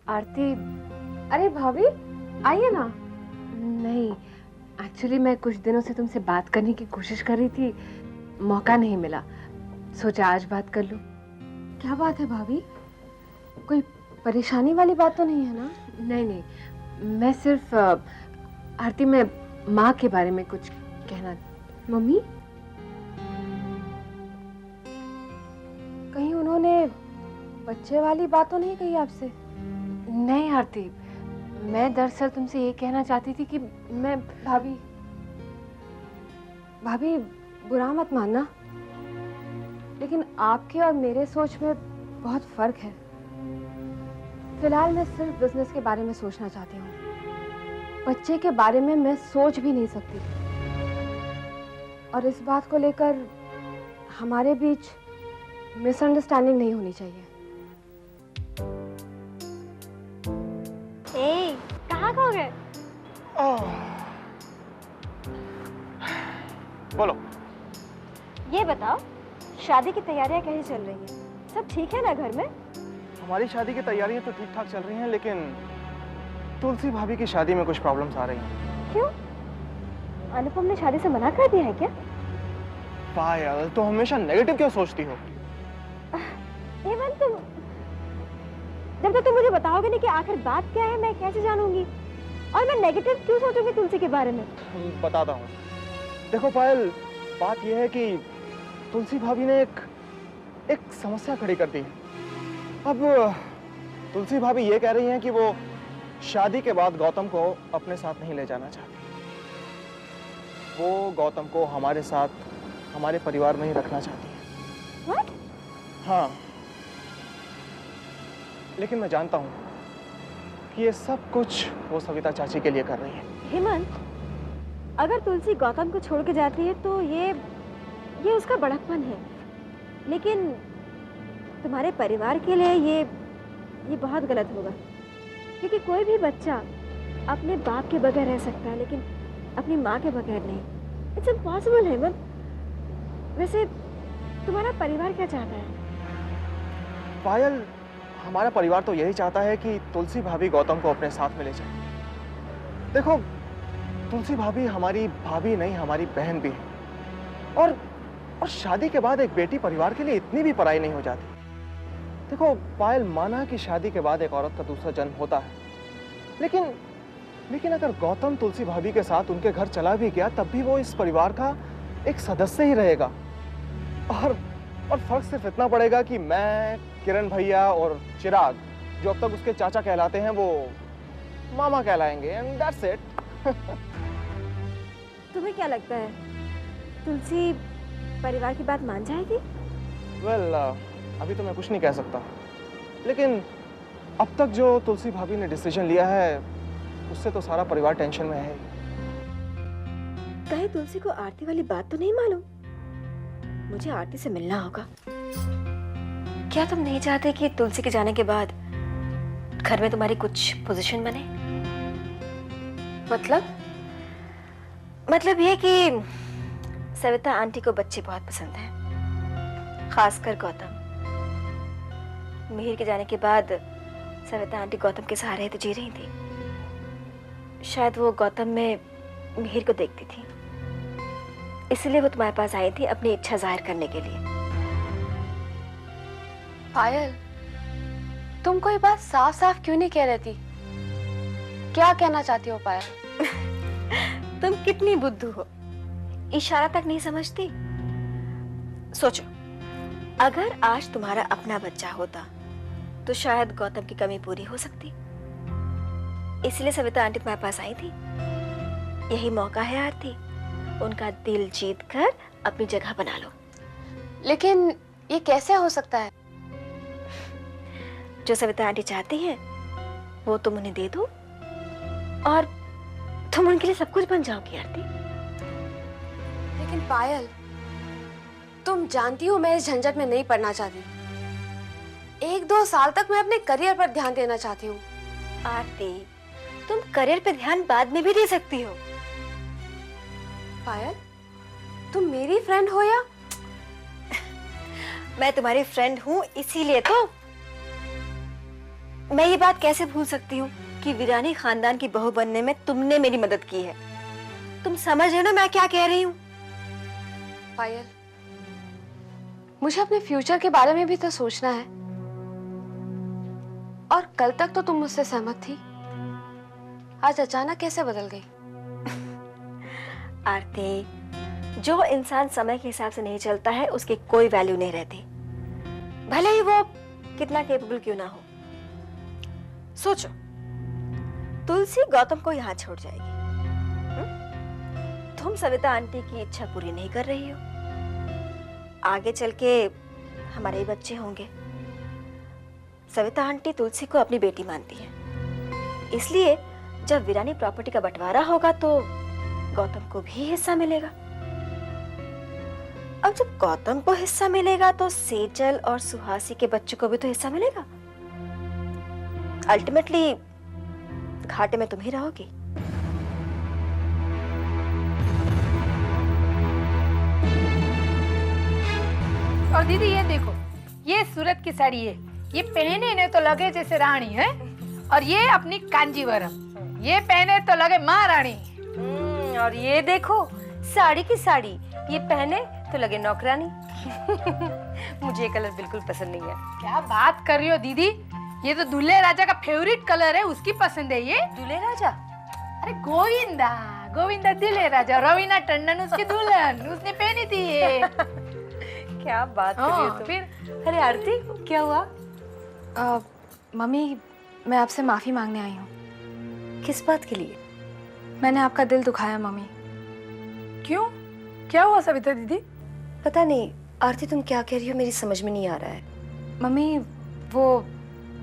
आरती, अरे भाभी आइए ना। नहीं, एक्चुअली मैं कुछ दिनों से तुमसे बात करने की कोशिश कर रही थी, मौका नहीं मिला, सोचा आज बात कर लूं। क्या बात है भाभी, कोई परेशानी वाली बात तो नहीं है ना? नहीं नहीं, मैं सिर्फ आरती में माँ के बारे में कुछ कहना। मम्मी, कहीं उन्होंने बच्चे वाली बात तो नहीं कही आपसे? नहीं आरती, मैं दरअसल तुमसे ये कहना चाहती थी कि मैं भाभी बुरा मत मानना, लेकिन आपके और मेरे सोच में बहुत फर्क है। फिलहाल मैं सिर्फ बिजनेस के बारे में सोचना चाहती हूँ, बच्चे के बारे में मैं सोच भी नहीं सकती। और इस बात को लेकर हमारे बीच मिसअंडरस्टैंडिंग नहीं होनी चाहिए। कहाँ खो गए? बोलो। ये बताओ, शादी की तैयारियां कैसी चल रही हैं? सब ठीक है ना घर में? हमारी शादी की तैयारियां तो ठीक ठाक चल रही हैं, लेकिन तुलसी भाभी की शादी में कुछ प्रॉब्लम्स आ रही हैं। क्यों? अनुपम ने शादी से मना कर दिया है क्या? पायल, तो हमेशा नेगेटिव क्यों सोचती हो? हेमंत, जब तक तुम मुझे बताओगे नहीं कि आखिर बात क्या है, मैं कैसे जानूंगी? और मैं नेगेटिव क्यों सोचूंगी तुलसी के बारे में? बताता हूँ। देखो पायल, बात यह है कि तुलसी भाभी ने एक समस्या खड़ी कर दी है। अब तुलसी भाभी ये कह रही हैं कि वो शादी के बाद गौतम को अपने साथ नहीं ले जाना चाहती। वो गौतम को हमारे साथ, हमारे परिवार में ही रखना चाहती है। What? हाँ, लेकिन मैं जानता हूँ कि ये सब कुछ वो सविता चाची के लिए कर रही है। हेमंत, अगर तुलसी गौतम को छोड़ के जाती है तो ये उसका बड़कपन है, लेकिन तुम्हारे परिवार के लिए ये बहुत गलत होगा, क्योंकि कोई भी बच्चा अपने बाप के बगैर रह सकता है, लेकिन अपनी माँ के बगैर नहीं। It's impossible Hemant. वैसे तुम्हारा परिवार क्या चाहता है? पायल, हमारा परिवार तो यही चाहता है कि तुलसी भाभी गौतम को अपने साथ में ले जाए। देखो, तुलसी भाभी हमारी भाभी नहीं, हमारी बहन भी है। और शादी के बाद एक बेटी परिवार के लिए इतनी भी पराई नहीं हो जाती। देखो पायल, माना कि शादी के बाद एक औरत का दूसरा जन्म होता है, लेकिन अगर गौतम तुलसी भाभी के साथ उनके घर चला भी गया, तब भी वो इस परिवार का एक सदस्य ही रहेगा। और फर्क सिर्फ इतना पड़ेगा कि मैं, किरण भैया और चिराग, जो अब तक उसके चाचा कहलाते हैं, वो मामा कहलाएंगे, एंड दैट्स इट। तुम्हें क्या लगता है, तुलसी परिवार की बात मान जाएगी? वेल, अभी तो मैं कुछ नहीं कह सकता, लेकिन अब तक जो तुलसी भाभी ने डिसीजन लिया है, उससे तो सारा परिवार टेंशन में है। कहीं तुलसी को आरती वाली बात तो नहीं मालूम? मुझे आरती से मिलना होगा। क्या तुम नहीं चाहते कि तुलसी के जाने के बाद घर में तुम्हारी कुछ पोजीशन बने? मतलब ये कि सविता आंटी को बच्चे बहुत पसंद हैं, खासकर गौतम। मिहिर के जाने के बाद सविता आंटी गौतम के सहारे तो जी रही थी। शायद वो गौतम में मिहिर को देखती थी, इसलिए वो तुम्हारे पास आई थी अपनी इच्छा जाहिर करने के लिए। पायल, तुम कोई बात साफ साफ क्यों नहीं कह रही थी? क्या कहना चाहती हो पायल? तुम कितनी बुद्धू हो, इशारा तक नहीं समझती? सोचो, अगर आज तुम्हारा अपना बच्चा होता तो शायद गौतम की कमी पूरी हो सकती। इसलिए सविता आंटी तुम्हारे पास आई थी। यही मौका है आरती, उनका दिल जीत कर अपनी जगह बना लो। लेकिन ये कैसे हो सकता है? जो सविता आंटी चाहती हैं वो तुम उन्हें दे दो और तुम उनके लिए सब कुछ बन जाओगी आरती। लेकिन पायल, तुम जानती हो मैं इस झंझट में नहीं पड़ना चाहती। 1-2 साल तक मैं अपने करियर पर ध्यान देना चाहती हूँ। आरती, तुम करियर पे ध्यान बाद में भी दे सकती हो। पायल, तुम मेरी फ्रेंड हो या? मैं तुम्हारी फ्रेंड हूँ, इसीलिए तो मैं ये बात कैसे भूल सकती हूँ कि वीरानी खानदान की बहू बनने में तुमने मेरी मदद की है। तुम समझ रहे हो ना मैं क्या कह रही हूँ? पायल, मुझे अपने फ्यूचर के बारे में भी तो सोचना है। और कल तक तो तुम मुझसे सहमत थी, आज अचानक कैसे बदल गई? आरती, जो इंसान समय के हिसाब से नहीं चलता है उसकी कोई वैल्यू नहीं रहती, भले ही वो कितना कैपेबल क्यों ना हो। सोचो, तुलसी गौतम को यहाँ छोड़ जाएगी, तुम सविता आंटी की इच्छा पूरी नहीं कर रही हो, आगे चल के हमारे ही बच्चे होंगे। सविता आंटी तुलसी को अपनी बेटी मानती है, इसलिए जब वीरानी प्रॉपर्टी का बंटवारा होगा तो गौतम को भी हिस्सा मिलेगा। अब जब गौतम को हिस्सा मिलेगा तो सेजल और सुहासी के बच्चों को भी तो हिस्सा मिलेगा। अल्टीमेटली घाटे में तुम ही रहोगी। और दीदी ये देखो, ये सूरत की साड़ी है, ये पहने ने तो लगे जैसे रानी है, और ये अपनी कांजीवरम, ये पहने तो लगे महारानी। और ये देखो साड़ी की साड़ी, ये पहने तो लगे नौकरानी। मुझे ये कलर बिल्कुल पसंद नहीं है। क्या बात कर रही हो दीदी, ये तो दूल्हे राजा का फेवरेट कलर है, उसकी पसंद है ये। दूल्हे राजा? अरे गोविंदा, गोविंदा दूल्हे राजा, रवीना टंडन उसकी दुल्हन, उसने पहनी थी ये। क्या बात कर रही हो तुम? फिर अरे आरती, क्या हुआ? मम्मी, मैं आपसे माफी मांगने आई हूँ। किस बात के लिए? मैंने आपका दिल दुखाया मम्मी। क्यों, क्या हुआ सविता दीदी? पता नहीं आरती, तुम क्या कह रही हो, मेरी समझ में नहीं आ रहा है। मम्मी, वो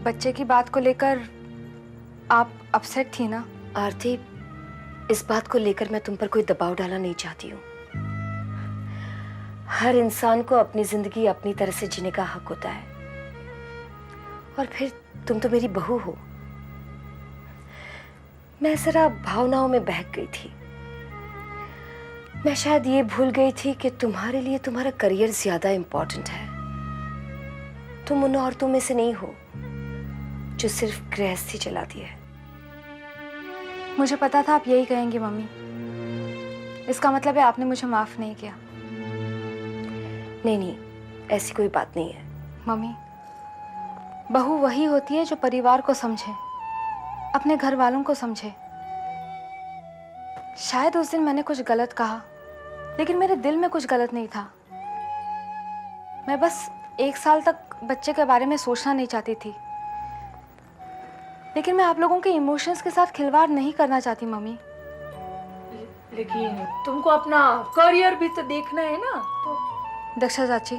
बच्चे की बात को लेकर आप अपसेट थी ना? आरती, इस बात को लेकर मैं तुम पर कोई दबाव डालना नहीं चाहती हूँ। हर इंसान को अपनी जिंदगी अपनी तरह से जीने का हक होता है, और फिर तुम तो मेरी बहू हो। मैं जरा भावनाओं में बहक गई थी। मैं शायद ये भूल गई थी कि तुम्हारे लिए तुम्हारा करियर ज्यादा इंपॉर्टेंट है। तुम उन औरतों में से नहीं हो जो सिर्फ गृहस्थी चलाती है। मुझे पता था आप यही कहेंगी मम्मी। इसका मतलब है आपने मुझे माफ नहीं किया। नहीं नहीं, ऐसी कोई बात नहीं है। मम्मी, बहू वही होती है जो परिवार को समझे, अपने घर वालों को समझे। शायद उस दिन मैंने कुछ गलत कहा, लेकिन मेरे दिल में कुछ गलत नहीं था। मैं बस 1 साल तक बच्चे के बारे में सोचना नहीं चाहती थी, लेकिन मैं आप लोगों के इमोशंस के साथ खिलवाड़ नहीं करना चाहती मम्मी। लेकिन तुमको अपना करियर भी तो देखना है ना। तो दक्षा चाची,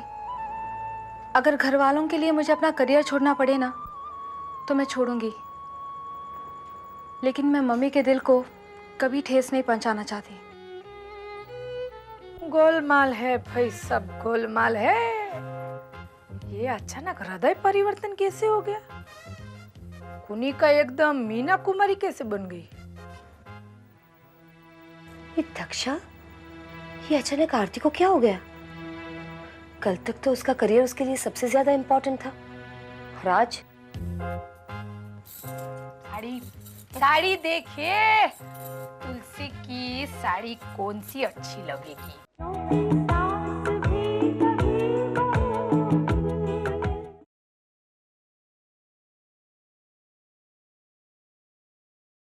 अगर घर वालों के लिए मुझे अपना करियर छोड़ना पड़े ना तो मैं छोड़ूंगी, लेकिन मैं मम्मी के दिल को कभी ठेस नहीं पहुंचाना चाहती। गोलमाल है भाई, सब गोलमाल है। ये अचानक हृदय परिवर्तन कैसे हो गया? कुनी का एकदम मीना कुमारी कैसे बन गई? ये दक्षा, ये अचानक आरती को क्या हो गया? कल तक तो उसका करियर उसके लिए सबसे ज्यादा इंपॉर्टेंट था, और आज? साड़ी, साड़ी देखिए, तुलसी की साड़ी कौन सी अच्छी लगेगी?